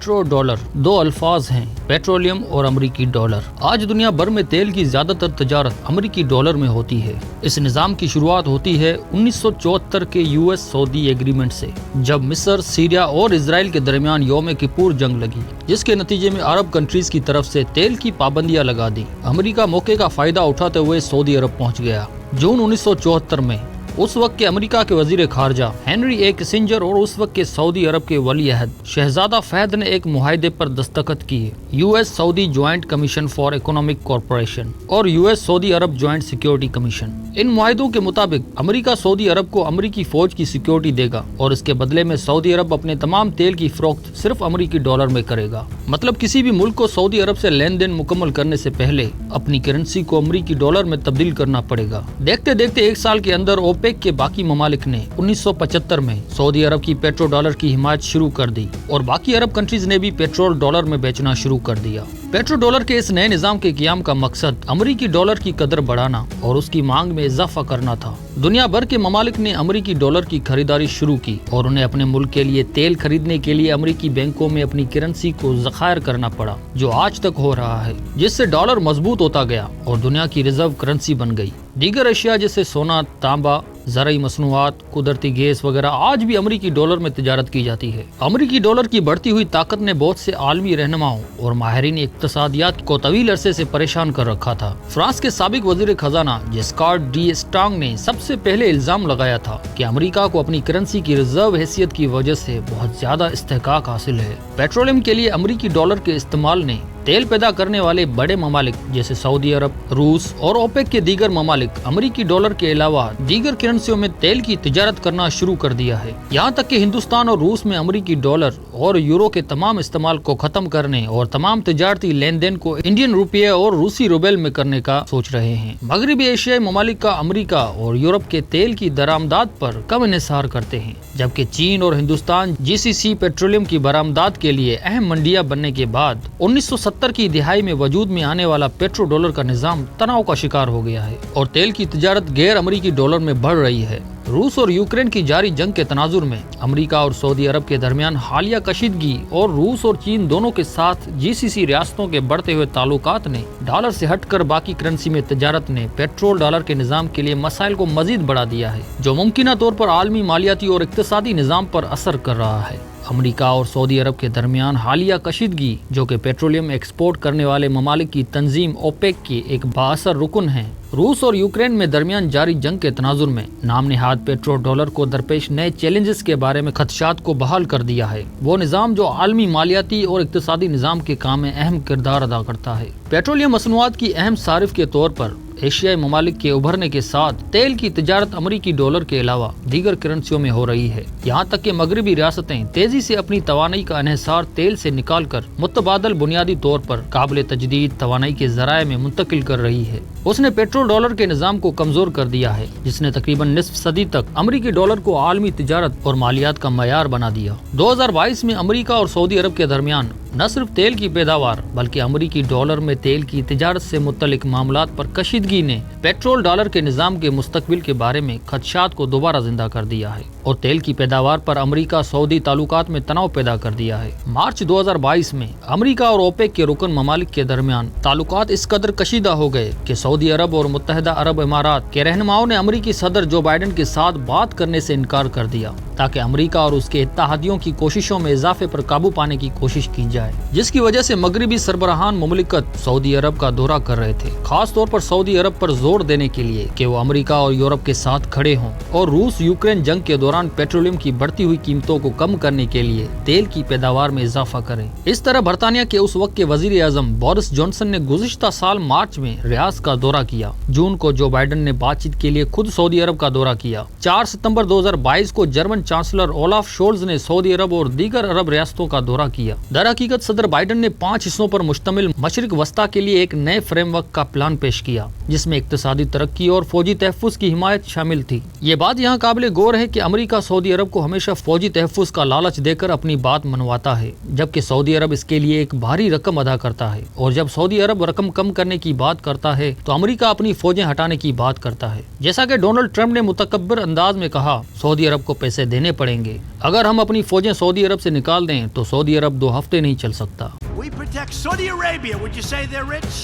Petro dollar دو الفاظ ہیں، petroleum اور امریکی ڈالر۔ آج دنیا بھر میں تیل کی زیادہ تر تجارت امریکی ڈالر میں ہوتی ہے۔ اس نظام کی شروعات ہوتی ہے 1974 کے یو ایس سعودی ایگریمنٹ سے، جب مصر، سیریا اور اسرائیل کے درمیان یوم کپور جنگ لگی، جس کے نتیجے میں عرب کنٹریز کی طرف سے تیل کی پابندیاں لگا دی۔ امریکہ موقع کا فائدہ اٹھاتے ہوئے سعودی عرب پہنچ گیا۔ جون 1974 میں اس وقت کے امریکہ کے وزیر خارجہ ہنری اے کسنجر اور اس وقت کے سعودی عرب کے ولی عہد شہزادہ فہد نے ایک معاہدے پر دستخط کیے، U S Saudi joint commission for economic cooperation اور یو ایس سعودی عرب جوائنٹ سیکیورٹی کمیشن۔ ان معاہدوں کے مطابق امریکہ سعودی عرب کو امریکی فوج کی سیکیورٹی دے گا اور اس کے بدلے میں سعودی عرب اپنے تمام تیل کی فروخت صرف امریکی ڈالر میں کرے گا۔ مطلب کسی بھی ملک کو سعودی عرب سے لین دین مکمل کرنے سے پہلے اپنی کرنسی کو امریکی ڈالر میں تبدیل کرنا پڑے گا۔ دیکھتے دیکھتے ایک سال کے اندر اوپیک کے باقی ممالک نے 1975 میں سعودی عرب کی پیٹرو ڈالر کی حمایت شروع کر دی اور باقی عرب کنٹریز نے بھی پیٹرول ڈالر میں بیچنا شروع کر دیا۔ پیٹرو ڈالر کے اس نئے نظام کے قیام کا مقصد امریکی ڈالر کی قدر بڑھانا اور اس کی مانگ میں اضافہ کرنا تھا۔ دنیا بھر کے ممالک نے امریکی ڈالر کی خریداری شروع کی اور انہیں اپنے ملک کے لیے تیل خریدنے کے لیے امریکی بینکوں میں اپنی کرنسی کو ذخائر کرنا پڑا، جو آج تک ہو رہا ہے، جس سے ڈالر مضبوط ہوتا گیا اور دنیا کی ریزرو کرنسی بن گئی۔ دیگر اشیاء جیسے سونا، تانبا، زرعی مصنوعات، قدرتی گیس وغیرہ آج بھی امریکی ڈالر میں تجارت کی جاتی ہے۔ امریکی ڈالر کی بڑھتی ہوئی طاقت نے بہت سے عالمی رہنماؤں اور ماہرین اقتصادیات کو طویل عرصے سے پریشان کر رکھا تھا۔ فرانس کے سابق وزیر خزانہ جسکارڈ ڈی اسٹانگ نے سب سے پہلے الزام لگایا تھا کہ امریکہ کو اپنی کرنسی کی ریزرو حیثیت کی وجہ سے بہت زیادہ استحقاق حاصل ہے۔ پیٹرولیم کے لیے امریکی ڈالر کے استعمال نے تیل پیدا کرنے والے بڑے ممالک جیسے سعودی عرب، روس اور اوپیک کے دیگر ممالک امریکی ڈالر کے علاوہ دیگر کرنسیوں میں تیل کی تجارت کرنا شروع کر دیا ہے۔ یہاں تک کہ ہندوستان اور روس میں امریکی ڈالر اور یورو کے تمام استعمال کو ختم کرنے اور تمام تجارتی لین دین کو انڈین روپیے اور روسی روبل میں کرنے کا سوچ رہے ہیں۔ مغربی ایشیائی ممالک کا امریکہ اور یورپ کے تیل کی درآمدات پر کم انحصار کرتے ہیں، جبکہ چین اور ہندوستان جی سی سی پیٹرولیم کی برآمدات کے لیے اہم منڈیاں بننے کے بعد 1970 کی دہائی میں وجود میں آنے والا پیٹرو ڈالر کا نظام تناؤ کا شکار ہو گیا ہے اور تیل کی تجارت غیر امریکی ڈالر میں بڑھ رہی ہے۔ روس اور یوکرین کی جاری جنگ کے تناظر میں امریکہ اور سعودی عرب کے درمیان حالیہ کشیدگی اور روس اور چین دونوں کے ساتھ جی سی سی ریاستوں کے بڑھتے ہوئے تعلقات نے ڈالر سے ہٹ کر باقی کرنسی میں تجارت نے پیٹرول ڈالر کے نظام کے لیے مسائل کو مزید بڑھا دیا ہے، جو ممکنہ طور پر عالمی مالیاتی اور اقتصادی نظام پر اثر کر رہا ہے۔ امریکہ اور سعودی عرب کے درمیان حالیہ کشیدگی، جو کہ پیٹرولیم ایکسپورٹ کرنے والے ممالک کی تنظیم اوپیک کی ایک بااثر رکن ہے، روس اور یوکرین میں درمیان جاری جنگ کے تناظر میں نام نہاد پیٹرو ڈالر کو درپیش نئے چیلنجز کے بارے میں خدشات کو بحال کر دیا ہے۔ وہ نظام جو عالمی مالیاتی اور اقتصادی نظام کے کام میں اہم کردار ادا کرتا ہے۔ پیٹرولیم مصنوعات کی اہم صارف کے طور پر ایشیائی ممالک کے ابھرنے کے ساتھ تیل کی تجارت امریکی ڈالر کے علاوہ دیگر کرنسیوں میں ہو رہی ہے، یہاں تک کہ مغربی ریاستیں تیزی سے اپنی توانائی کا انحصار تیل سے نکال کر متبادل بنیادی طور پر قابل تجدید توانائی کے ذرائع میں منتقل کر رہی ہے۔ اس نے پیٹرول ڈالر کے نظام کو کمزور کر دیا ہے، جس نے تقریباً نصف صدی تک امریکی ڈالر کو عالمی تجارت اور مالیات کا معیار بنا دیا۔ 2022 میں امریکہ اور سعودی عرب کے درمیان نہ صرف تیل کی پیداوار بلکہ امریکی ڈالر میں تیل کی تجارت سے متعلق معاملات پر کشیدگی نے پیٹرول ڈالر کے نظام کے مستقبل کے بارے میں خدشات کو دوبارہ زندہ کر دیا ہے اور تیل کی پیداوار پر امریکہ سعودی تعلقات میں تناؤ پیدا کر دیا ہے۔ مارچ 2022 میں امریکہ اور اوپیک کے رکن ممالک کے درمیان تعلقات اس قدر کشیدہ ہو گئے کہ سعودی عرب اور متحدہ عرب امارات کے رہنماؤں نے امریکی صدر جو بائیڈن کے ساتھ بات کرنے سے انکار کر دیا تاکہ امریکہ اور اس کے اتحادیوں کی کوششوں میں اضافے پر قابو پانے کی کوشش کی جائے، جس کی وجہ سے مغربی سربراہان مملکت سعودی عرب کا دورہ کر رہے تھے، خاص طور پر سعودی عرب پر زور دینے کے لیے کہ وہ امریکہ اور یورپ کے ساتھ کھڑے ہوں اور روس یوکرین جنگ کے دوران پیٹرولیم کی بڑھتی ہوئی قیمتوں کو کم کرنے کے لیے تیل کی پیداوار میں اضافہ کریں۔ اس طرح برطانیہ کے اس وقت کے وزیر اعظم بورس جانسن نے گزشتہ سال مارچ میں ریاض کا دورہ کیا۔ جون کو جو بائیڈن نے بات چیت کے لیے خود سعودی عرب کا دورہ کیا۔ 4 ستمبر 2022 کو جرمن چانسلر اولاف شولز نے سعودی عرب اور دیگر عرب ریاستوں کا دورہ کیا۔ در حقیقت हकीकत सदर बाइडन ने 5 हिस्सों पर मुश्तमिल मशरिक वस्ता के लिए एक नए फ्रेमवर्क का प्लान पेश किया, जिसमें इक्तिसादी तरक्की और फौजी तहफ़्फ़ुज़ की हिमायत शामिल थी। ये बात यहाँ काबिल गौर है कि अमेरिका सऊदी अरब को हमेशा फौजी तहफ़्फ़ुज़ का लालच देकर अपनी बात मनवाता है, जबकि सऊदी अरब इसके लिए एक भारी रकम अदा करता है। और जब सऊदी अरब रकम कम करने की बात करता है तो अमेरिका अपनी फौजें हटाने की बात करता है। जैसा कि डोनाल्ड ट्रंप ने मुतकब्बिर अंदाज में कहा, सऊदी अरब को पैसे देने पड़ेंगे। अगर हम अपनी फौजें सऊदी अरब से निकाल दें तो सऊदी अरब 2 हफ्ते नहीं चल सकता। We protect Saudi Arabia. Would you say they're rich?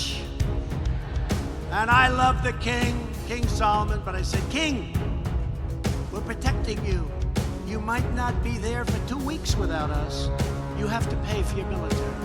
And I love the king, King Solomon, but I said, King, we're protecting you. You might not be there for 2 weeks without us. You have to pay for your military.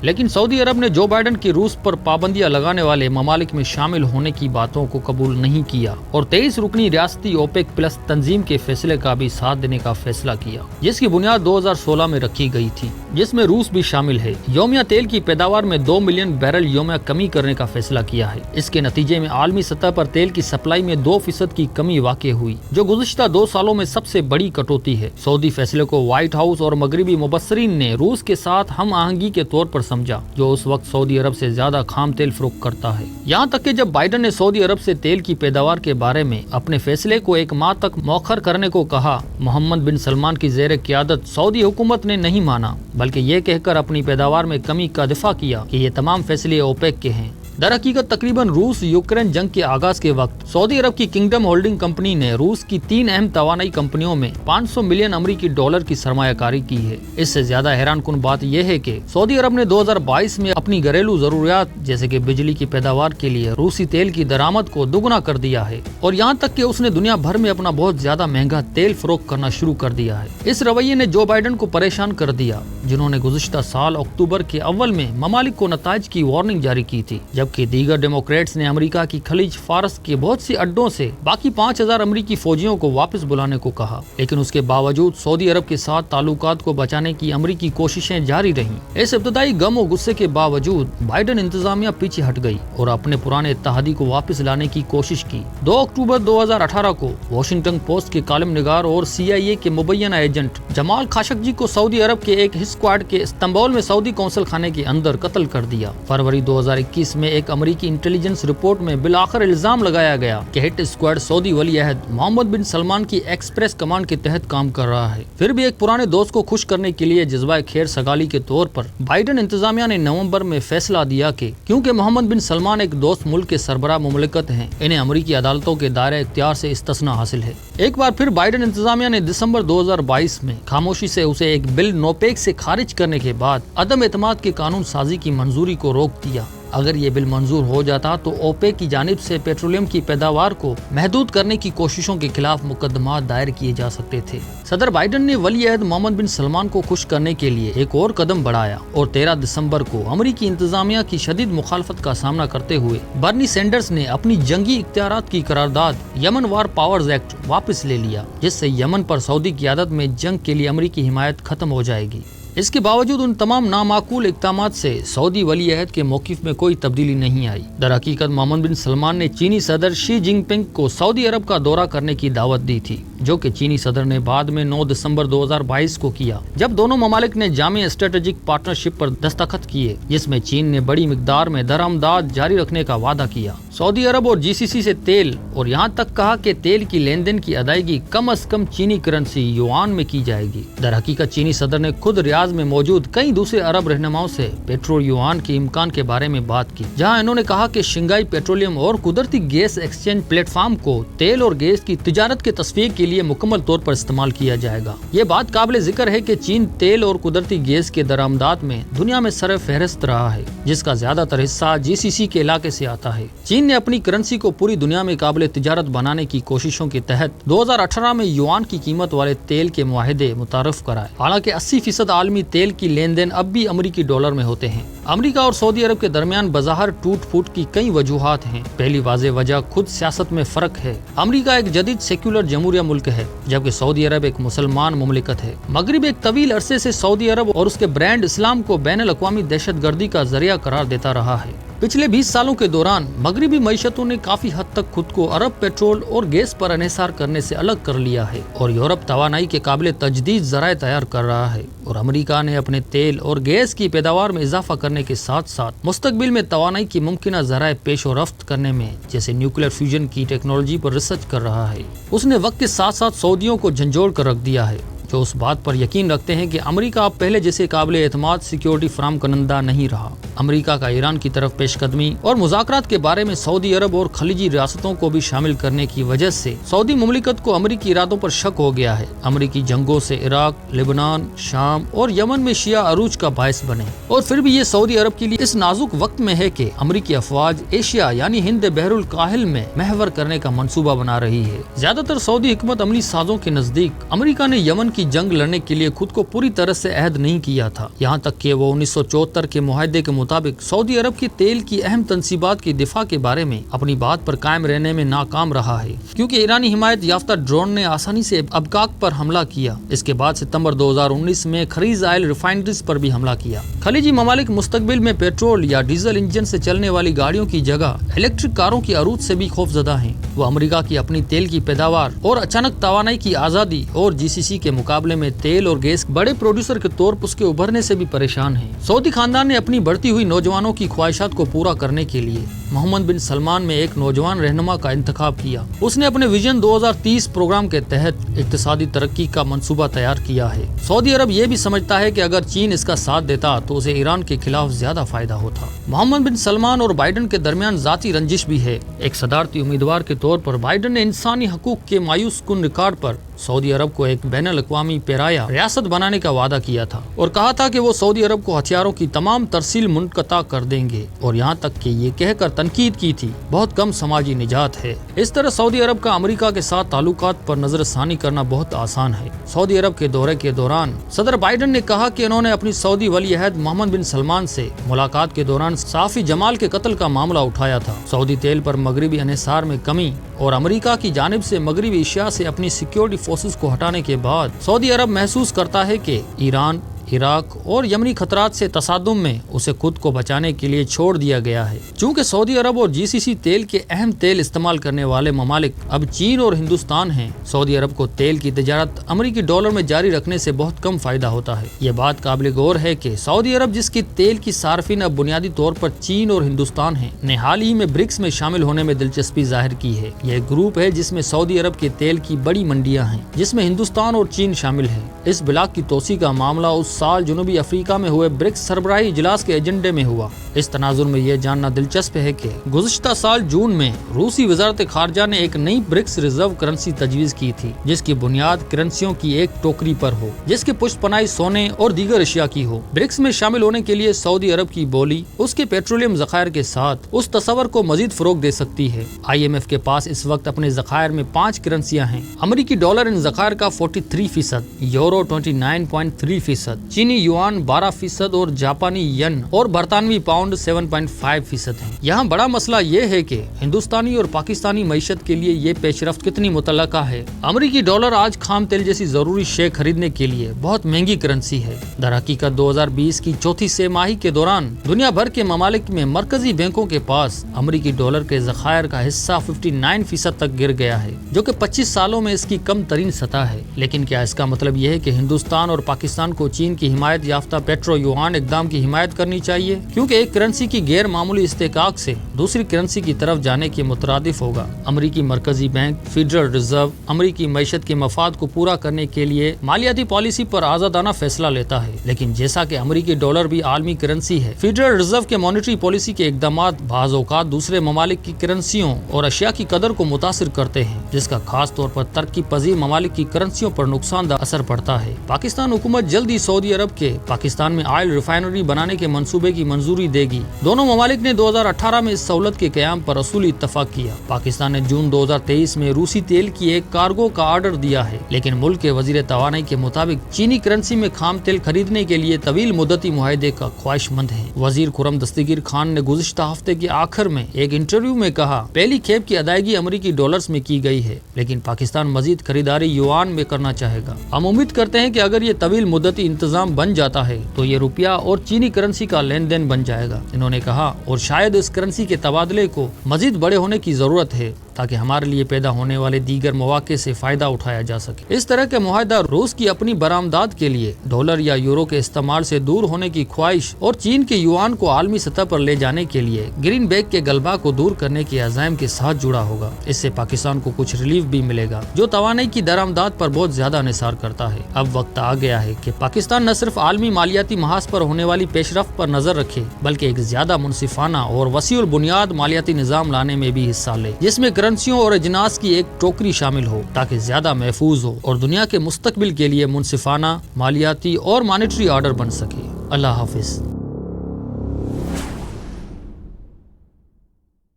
लेकिन Saudi अरब ने जो Biden की रूस पर पाबंदियां लगाने वाले ममालिक में शामिल होने की बातों को कबूल नहीं किया और 23 रुकनी रियासती ओपेक प्लस तंजीम के फैसले का भी साथ देने का फैसला किया, जिसकी बुनियाद 2016 में रखी गई थी, जिसमें रूस भी शामिल है। योमिया तेल की पैदावार में 2 मिलियन बैरल योमिया कमी करने का फैसला किया है। इसके नतीजे में आलमी सतह पर तेल की सप्लाई में 2% की कमी वाक़ हुई, जो गुज़िश्ता 2 सालों में सबसे बड़ी कटौती है। सऊदी फैसले को व्हाइट हाउस और मगरबी मुबस्सरीन ने रूस के साथ हम आहंगी के तौर पर समझा, जो उस वक्त सऊदी अरब से ज्यादा खाम तेल फरोख्त करता है। यहाँ तक कि जब बाइडन ने सऊदी अरब से तेल की पैदावार के बारे में अपने फैसले को 1 माह तक मौखर करने को कहा, मोहम्मद बिन सलमान की ज़ेर क़यादत सऊदी हुकूमत ने नहीं माना, बल्कि ये कहकर अपनी पैदावार में कमी का दिफा किया कि ये तमाम फैसले ओपेक के हैं। दर हकीकत तकरीबन रूस यूक्रेन जंग के आगाज के वक्त सऊदी अरब की किंगडम होल्डिंग कंपनी ने रूस की 3 अहम तवानाई कंपनियों में 500 मिलियन अमरीकी डॉलर की सरमायाकारी की है। इससे ज्यादा हैरान कुन बात यह है कि सऊदी अरब ने 2022 में अपनी घरेलू जरूरियात जैसे कि बिजली की पैदावार के लिए रूसी तेल की दरामद को दुगना कर दिया है, और यहाँ तक कि उसने दुनिया भर में अपना बहुत ज्यादा महंगा तेल फरोख्त करना शुरू कर दिया है। इस रवैये ने जो बाइडन को परेशान कर दिया, जिन्होंने गुज़िश्ता साल अक्टूबर के अव्वल में ममालिक को नताइज की वार्निंग जारी की थी, जबकि दीगर डेमोक्रेट्स ने अमेरिका की खलीज फारस के बहुत सी अड्डों से बाकी 5000 अमेरिकी फौजियों को वापस बुलाने को कहा। लेकिन उसके बावजूद सऊदी अरब के साथ ताल्लुकात को बचाने की अमेरिकी कोशिशें जारी रहीं। इस इब्तदाई गम और गुस्से के बावजूद बाइडन इंतजामिया पीछे हट गई और अपने पुराने इत्तेहादी को वापस लाने की कोशिश की। 2 अक्टूबर 2018 को वॉशिंगटन पोस्ट के कालम निगार और CIA के मुबैना एजेंट जमाल खाशोगी को सऊदी अरब के एक हिट स्क्वाड के इस्तांबुल में सऊदी कौंसल खाने के अंदर कत्ल कर दिया। फरवरी 2021 में एक अमेरिकी इंटेलिजेंस रिपोर्ट में बिलाखिर इल्जाम लगाया गया कि हिट स्क्वाड सऊदी वली अहद मोहम्मद बिन सलमान की एक्सप्रेस कमांड के तहत काम कर रहा है। फिर भी एक पुराने दोस्त को खुश करने के लिए जज्बा खैर सगाली के तौर पर बाइडन इंतजामिया ने नवंबर में फैसला दिया कि क्योंकि मोहम्मद बिन सलमान एक दोस्त मुल्क के सरबराह मुमलिकत हैं, इन्हें अमेरिकी अदालतों के दायरे इख्तियार से इस्तिस्ना हासिल है। एक बार फिर बाइडन इंतजामिया ने दिसंबर 2022 में खामोशी से उसे एक बिल नोपेक से खारिज करने के बाद अदम एतमाद के कानून साजी की मंजूरी को रोक दिया। अगर ये बिल मंजूर हो जाता तो ओपेक की जानिब से पेट्रोलियम की पैदावार को महदूद करने की कोशिशों के खिलाफ मुकदमा दायर किए जा सकते थे। सदर बाइडन ने वली अहद मोहम्मद बिन सलमान को खुश करने के लिए एक और कदम बढ़ाया और 13 दिसंबर को अमेरिकी इंतजामिया की शदीद मुखालफत का सामना करते हुए बर्नी सैंडर्स ने अपनी जंगी इख्तियारात की करारदाद यमन वार पावर्स एक्ट वापस ले लिया, जिससे यमन पर सऊदी क़यादत में जंग के लिए अमेरिकी हिमायत खत्म हो जाएगी। इसके बावजूद उन तमाम नामाकूल इक़दामात से सऊदी वली अहद के मौक़िफ़ में कोई तब्दीली नहीं आई। दर हकीकत मोहम्मद बिन सलमान ने चीनी सदर शी जिनपिंग को सऊदी अरब का दौरा करने की दावत दी थी, जो कि चीनी सदर ने बाद में 9 दिसंबर 2022 को किया, जब दोनों ममालिक ने जामी स्ट्रेटेजिक पार्टनरशिप पर दस्तखत किए, जिसमें चीन ने बड़ी मिकदार में दरामदाद जारी रखने का वादा किया। सऊदी अरब और GCC से तेल, और यहाँ तक कहा कि तेल की लेन देन की अदायगी कम अज कम चीनी करेंसी युआन में की जाएगी। दर हकीकत चीनी सदर ने खुद रियाज में मौजूद कई दूसरे अरब रहनुमाओं से पेट्रोल युआन के इम्कान के बारे में बात की, जहाँ इन्होंने कहा कि शंघाई पेट्रोलियम और कुदरती गैस एक्सचेंज प्लेटफॉर्म को तेल और गैस की तिजारत के तस्वीर के लिए मुकम्मल तौर पर इस्तेमाल किया जाएगा। ये बात काबिल जिक्र है कि चीन तेल और कुदरती गैस के दरामदात में दुनिया में सर फहरिस्त रहा है, जिसका ज्यादातर हिस्सा GCC के इलाके से आता है। चीन ने अपनी करेंसी को पूरी दुनिया में काबिल तिजारत बनाने की कोशिशों के तहत 2018 में युआन की कीमत वाले तेल के मुआहदे मुतारफ कराए। हालांकि 80% आलमी तेल की लेन देन अब भी अमेरिकी डॉलर में होते हैं। अमेरिका और सऊदी अरब के दरमियान बज़ाहिर टूट फूट की कई वजूहात हैं। पहली वाज़ेह वजह खुद सियासत में फर्क है। अमेरिका एक जदीद सेक्युलर जमहूरिया मुल्क है, जबकि सऊदी अरब एक मुसलमान मुमलिकत है। मगरिब एक तवील अरसे से सऊदी अरब और उसके ब्रांड इस्लाम को बैनुल अक़वामी दहशत गर्दी का जरिया करार देता रहा है। पिछले 20 सालों के दौरान मगरबी मईशतों ने काफी हद तक खुद को अरब पेट्रोल और गैस पर इन्हिसार करने से अलग कर लिया है और यूरोप तवानाई के काबिल तजदीद ज़राए तैयार कर रहा है और अमेरिका ने अपने तेल और गैस की पैदावार में इजाफा करने के साथ साथ मुस्तकबिल में तवानाई की मुमकिन ज़राए पेश और रफ्त करने में जैसे न्यूक्लियर फ्यूजन की टेक्नोलॉजी पर रिसर्च कर रहा है। उसने वक्त के साथ साथ सऊदियों को झंझोड़ कर रख दिया है जो उस बात पर यकीन रखते हैं कि अमेरिका अब पहले जैसे काबिल एतमाद सिक्योरिटी फराहम करनदा नहीं रहा। अमेरिका का ईरान की तरफ पेशकदमी और मुज़ाकरात के बारे में सऊदी अरब और खलीजी रियासतों को भी शामिल करने की वजह से सऊदी मुमलिकत को अमेरिकी इरादों पर शक हो गया है। अमेरिकी जंगों से इराक, लेबनान, शाम और यमन में शिया अरूज का बायस बने और फिर भी ये सऊदी अरब के लिए इस नाजुक वक्त में है कि अमेरिकी अफवाज एशिया यानी हिंद बहरुल काहिल में महवर करने का मंसूबा बना रही है। ज्यादातर सऊदी हिकमत अमली साजों के नजदीक अमेरिका ने यमन की जंग लड़ने के लिए खुद को पूरी तरह से अहद नहीं किया था, यहाँ तक कि वो 1974 के मुआहदे के मुताबिक सऊदी अरब की तेल की अहम तंसीबात की दिफा के बारे में अपनी बात पर कायम रहने में नाकाम रहा है क्योंकि ईरानी हिमायत याफ्ता ड्रोन ने आसानी से अबकाक पर हमला किया। इसके बाद सितंबर 2019 में खरीज आयल रिफाइनरीज पर भी हमला किया। खलीजी ममालिक मुस्तकबिल में पेट्रोल या डीजल इंजन से चलने वाली गाड़ियों की जगह इलेक्ट्रिक कारों की अरूज से भी खौफजदा हैं। वो अमेरिका की अपनी तेल की पैदावार और अचानक तवानाई की आजादी और जीसीसी के मुकाबले में तेल और गैस बड़े प्रोड्यूसर के तौर पर उसके उभरने से भी परेशान है। सऊदी खानदान ने अपनी बढ़ती हुई नौजवानों की ख्वाहिशात को पूरा करने के लिए मोहम्मद बिन सलमान में एक नौजवान रहनुमा का इंतखाब किया। उसने अपने विजन 2030 प्रोग्राम के तहत इक्तिसादी तरक्की का मंसूबा तैयार किया है। सऊदी अरब ये भी समझता है कि अगर चीन इसका साथ देता तो उसे ईरान के खिलाफ ज्यादा फायदा होता। मोहम्मद बिन सलमान और बाइडन के दरमियान जाती रंजिश भी है। एक सदारती उम्मीदवार के तौर पर बाइडन ने इंसानी हकूक के मायूस कुन रिकॉर्ड पर सऊदी अरब को एक बैनुल अक़वामी पेराया रियासत बनाने का वादा किया था और कहा था कि वो सऊदी अरब को हथियारों की तमाम तरसील मुनक़ता कर देंगे और यहाँ तक कि ये कहकर तनकीद की थी बहुत कम समाजी निजात है। इस तरह सऊदी अरब का अमेरिका के साथ ताल्लुकात पर नजरसानी करना बहुत आसान है। सऊदी अरब के दौरे के दौरान सदर बाइडन ने कहा कि उन्होंने अपनी सऊदी वली अहद मोहम्मद बिन सलमान से मुलाकात के दौरान साफी जमाल के कत्ल का मामला उठाया था। सऊदी तेल पर मगरबी इन्हिसार में कमी और अमेरिका की जानिब से मगरबी एशिया से अपनी सिक्योरिटी फोर्सेस को हटाने के बाद सऊदी अरब महसूस करता है कि ईरान, इराक और यमनी खतरात से तसादुम में उसे खुद को बचाने के लिए छोड़ दिया गया है। चूँकि सऊदी अरब और जीसीसी तेल के अहम तेल इस्तेमाल करने वाले ममालिक अब चीन और हिंदुस्तान हैं, सऊदी अरब को तेल की तिजारत अमेरिकी डॉलर में जारी रखने से बहुत कम फायदा होता है। ये बात काबिल गौर है कि सऊदी अरब जिसकी तेल की सार्फिन अब बुनियादी तौर पर चीन और हिंदुस्तान है, ने हाल ही में ब्रिक्स में शामिल होने में दिलचस्पी जाहिर की है। यह ग्रुप है जिसमें सऊदी अरब के तेल की बड़ी मंडियाँ हैं, जिसमें हिंदुस्तान और चीन शामिल है। इस ब्लॉक की तोसी का मामला उस साल जनूबी अफ्रीका में हुए ब्रिक्स सरबराही इजलास के एजेंडे में हुआ। इस तनाजुर में यह जानना दिलचस्प है कि गुज़िश्ता साल जून में रूसी वजारत खारजा ने एक नई ब्रिक्स रिजर्व करेंसी तजवीज़ की थी जिसकी बुनियाद करेंसियों की एक टोकरी पर हो जिसके पुष्पनाई सोने और दीगर अशिया की हो। ब्रिक्स में शामिल होने के लिए सऊदी अरब की बोली उसके पेट्रोलियम ज़खायर के साथ उस तस्वर को मजीद फरोग दे सकती है। IMF के पास इस वक्त अपने ज़खायर में 5 करेंसियाँ हैं। अमेरिकी डॉलर इन ज़खायर का 43%, यूरो 29.3%, चीनी युआन 12% और जापानी येन और बरतानवी पाउंड 7.5% है। यहाँ बड़ा मसला ये है कि हिंदुस्तानी और पाकिस्तानी मईशत के लिए ये पेशरफ्त कितनी मुतल्लका है। अमेरिकी डॉलर आज खाम तेल जैसी जरूरी शे खरीदने के लिए बहुत महंगी करेंसी है। दरहकीकत 2020 की चौथी तिमाही के दौरान दुनिया भर के ममालिक में मरकजी बैंकों के पास अमेरिकी डॉलर के ज़खायर का हिस्सा 59% तक गिर गया है जो कि 25 सालों में इसकी कम तरीन सतह है। लेकिन क्या इसका मतलब यह है कि हिंदुस्तान और पाकिस्तान को चीन की हिमायत याफ्ता पेट्रो युआन इकदाम की हिमायत करनी चाहिए, क्योंकि एक करेंसी की गैर मामूली इस्तेकाक से दूसरी करेंसी की तरफ जाने के मुतरादिफ होगा। अमेरिकी मरकजी बैंक फेडरल रिजर्व अमेरिकी मईशत के मफाद को पूरा करने के लिए मालियाती पॉलिसी पर आजादाना फैसला लेता है, लेकिन जैसा कि अमेरिकी डॉलर भी आलमी करेंसी है, फेडरल रिजर्व के मॉनेटरी पॉलिसी के इकदामात बाज़ औक़ात दूसरे ममालिक की करेंसियों और अशिया की कदर को मुतासिर करते हैं, जिसका खास तौर पर तरक्की पजीर ममालिक की करेंसियों पर नुकसानदा असर पड़ता है। पाकिस्तान हुकूमत जल्दी सऊदी अरब के पाकिस्तान में ऑयल रिफाइनरी बनाने के मंसूबे की मंजूरी देगी। दोनों ममालिक ने 2018 में इस सहूलत के क़याम पर असूली इत्तफाक किया। पाकिस्तान ने जून 2023 में रूसी तेल की एक कार्गो का ऑर्डर दिया है, लेकिन मुल्क के वजीर तवानाई के मुताबिक चीनी करेंसी में खाम तेल खरीदने के लिए तवील मुद्दती मुआहदे का ख्वाहिशमंद है। वजीर खुर्रम दस्तगीर खान ने गुज़िश्ता हफ्ते के आखिर में एक इंटरव्यू में कहा, पहली खेप की अदायगी अमेरिकी डॉलर्स में की गई है, लेकिन पाकिस्तान मजीद खरीदारी युआन में करना चाहेगा। हम उम्मीद करते हैं कि अगर ये तवील मुद्दती इंतजाम نظام بن جاتا ہے تو یہ روپیہ اور چینی کرنسی کا لین دین بن جائے گا، انہوں نے کہا، اور شاید اس کرنسی کے تبادلے کو مزید بڑے ہونے کی ضرورت ہے تاکہ ہمارے لیے پیدا ہونے والے دیگر مواقع سے فائدہ اٹھایا جا سکے۔ اس طرح کے معاہدہ روس کی اپنی برآمدات کے لیے ڈالر یا یورو کے استعمال سے دور ہونے کی خواہش اور چین کے یوان کو عالمی سطح پر لے جانے کے لیے گرین بیگ کے غلبہ کو دور کرنے کے عزائم کے ساتھ جڑا ہوگا۔ اس سے پاکستان کو کچھ ریلیف بھی ملے گا جو توانائی کی درآمدات پر بہت زیادہ انحصار کرتا ہے۔ اب وقت آ گیا ہے کہ پاکستان نہ صرف عالمی مالیاتی محاذ پر ہونے والی پیش رفت پر نظر رکھے بلکہ ایک زیادہ منصفانہ اور وسیع البنیاد مالیاتی نظام لانے میں بھی حصہ لے جس میں کرنسیوں اور اجناس کی ایک ٹوکری شامل ہو تاکہ زیادہ محفوظ ہو اور دنیا کے مستقبل کے لیے منصفانہ مالیاتی اور مانیٹری آرڈر بن سکے۔ اللہ حافظ۔